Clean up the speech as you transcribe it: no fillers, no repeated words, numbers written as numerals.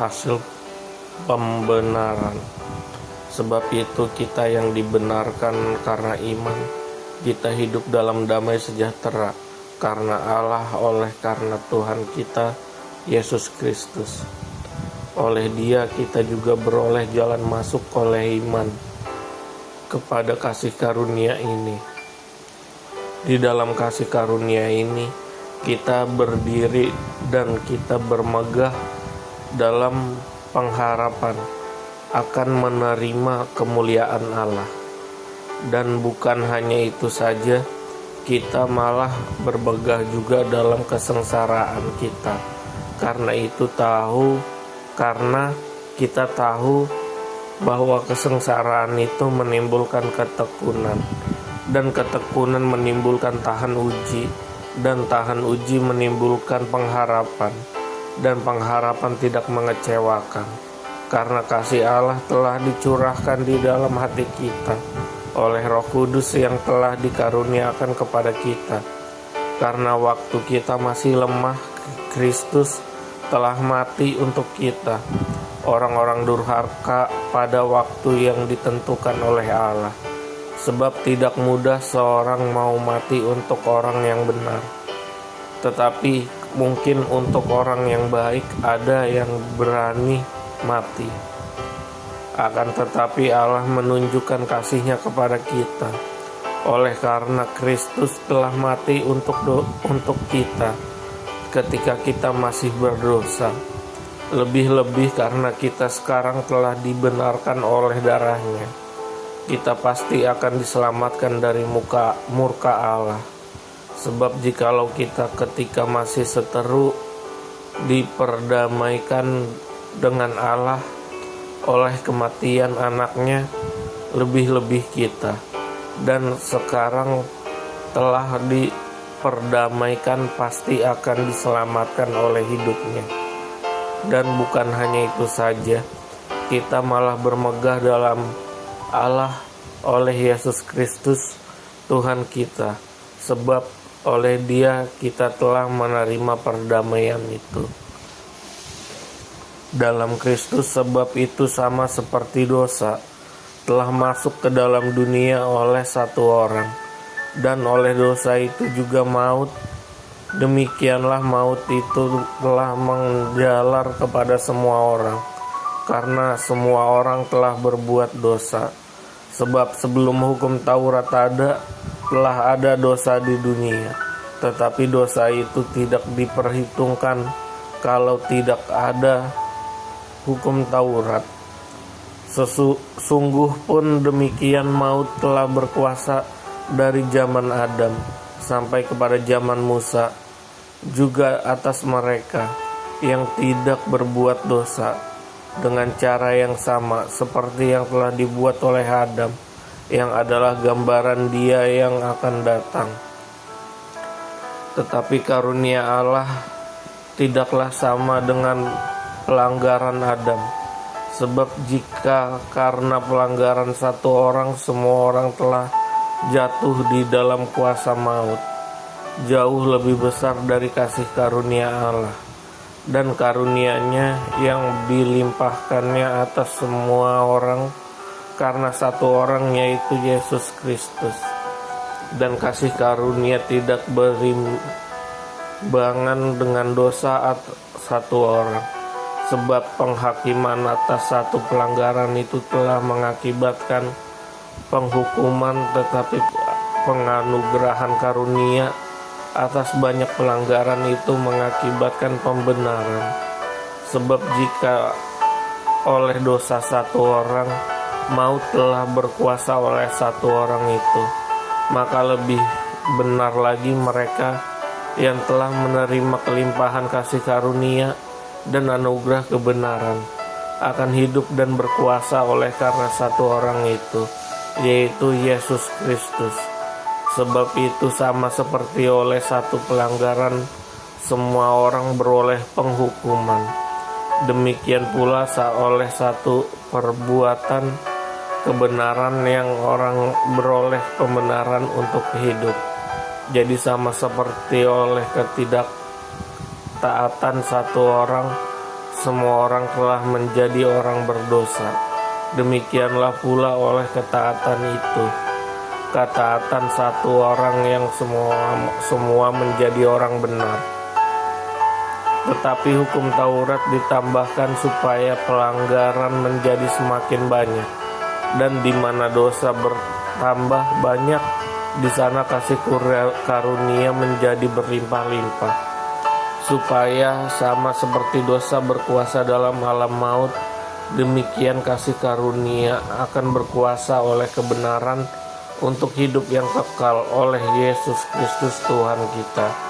hasil pembenaran. Sebab itu kita yang dibenarkan karena iman, kita hidup dalam damai sejahtera karena Allah oleh karena Tuhan kita Yesus Kristus. Oleh Dia kita juga beroleh jalan masuk oleh iman kepada kasih karunia ini. Di dalam kasih karunia ini kita berdiri dan kita bermegah dalam pengharapan akan menerima kemuliaan Allah. Dan bukan hanya itu saja, kita malah bermegah juga dalam kesengsaraan kita. Karena kita tahu bahwa kesengsaraan itu menimbulkan ketekunan, dan ketekunan menimbulkan tahan uji, dan tahan uji menimbulkan pengharapan, dan pengharapan tidak mengecewakan, karena kasih Allah telah dicurahkan di dalam hati kita oleh Roh Kudus yang telah dikaruniakan kepada kita. Karena waktu kita masih lemah, Kristus telah mati untuk kita, orang-orang durhaka pada waktu yang ditentukan oleh Allah. Sebab tidak mudah seorang mau mati untuk orang yang benar, tetapi mungkin untuk orang yang baik ada yang berani mati. Akan tetapi Allah menunjukkan kasih-Nya kepada kita oleh karena Kristus telah mati untuk kita ketika kita masih berdosa. Lebih-lebih karena kita sekarang telah dibenarkan oleh darah-Nya, kita pasti akan diselamatkan dari murka Allah. Sebab jikalau kita ketika masih seteru diperdamaikan dengan Allah oleh kematian anaknya, lebih-lebih kita dan sekarang telah diperdamaikan pasti akan diselamatkan oleh hidupnya. Dan bukan hanya itu saja, kita malah bermegah dalam Allah oleh Yesus Kristus Tuhan kita, sebab oleh Dia kita telah menerima perdamaian itu dalam Kristus. Sebab itu sama seperti dosa telah masuk ke dalam dunia oleh satu orang, dan oleh dosa itu juga maut. Demikianlah maut itu telah menjalar kepada semua orang, karena semua orang telah berbuat dosa. Sebab sebelum hukum Taurat ada, telah ada dosa di dunia, tetapi dosa itu tidak diperhitungkan kalau tidak ada hukum Taurat. Sesungguh pun demikian maut telah berkuasa dari zaman Adam sampai kepada zaman Musa, juga atas mereka yang tidak berbuat dosa, dengan cara yang sama seperti yang telah dibuat oleh Adam, yang adalah gambaran Dia yang akan datang. Tetapi karunia Allah tidaklah sama dengan pelanggaran Adam. Sebab jika karena pelanggaran satu orang semua orang telah jatuh di dalam kuasa maut, jauh lebih besar dari kasih karunia Allah dan karunia-Nya yang dilimpahkannya atas semua orang karena satu orang, yaitu Yesus Kristus. Dan kasih karunia tidak berimbangan dengan dosa satu orang, sebab penghakiman atas satu pelanggaran itu telah mengakibatkan penghukuman, tetapi penganugerahan karunia atas banyak pelanggaran itu mengakibatkan pembenaran. Sebab jika oleh dosa satu orang maut telah berkuasa oleh satu orang itu, maka lebih benar lagi mereka yang telah menerima kelimpahan kasih karunia dan anugerah kebenaran akan hidup dan berkuasa oleh karena satu orang itu, yaitu Yesus Kristus. Sebab itu sama seperti oleh satu pelanggaran semua orang beroleh penghukuman, demikian pula oleh satu perbuatan kebenaran yang orang beroleh pembenaran untuk hidup. Jadi sama seperti oleh ketidaktaatan satu orang semua orang telah menjadi orang berdosa. Demikianlah pula oleh ketaatan itu. Ketaatan satu orang yang semua menjadi orang benar. Tetapi hukum Taurat ditambahkan supaya pelanggaran menjadi semakin banyak. Dan di mana dosa bertambah banyak, di sana kasih karunia menjadi berlimpah-limpah. Supaya sama seperti dosa berkuasa dalam alam maut, demikian kasih karunia akan berkuasa oleh kebenaran untuk hidup yang kekal oleh Yesus Kristus Tuhan kita.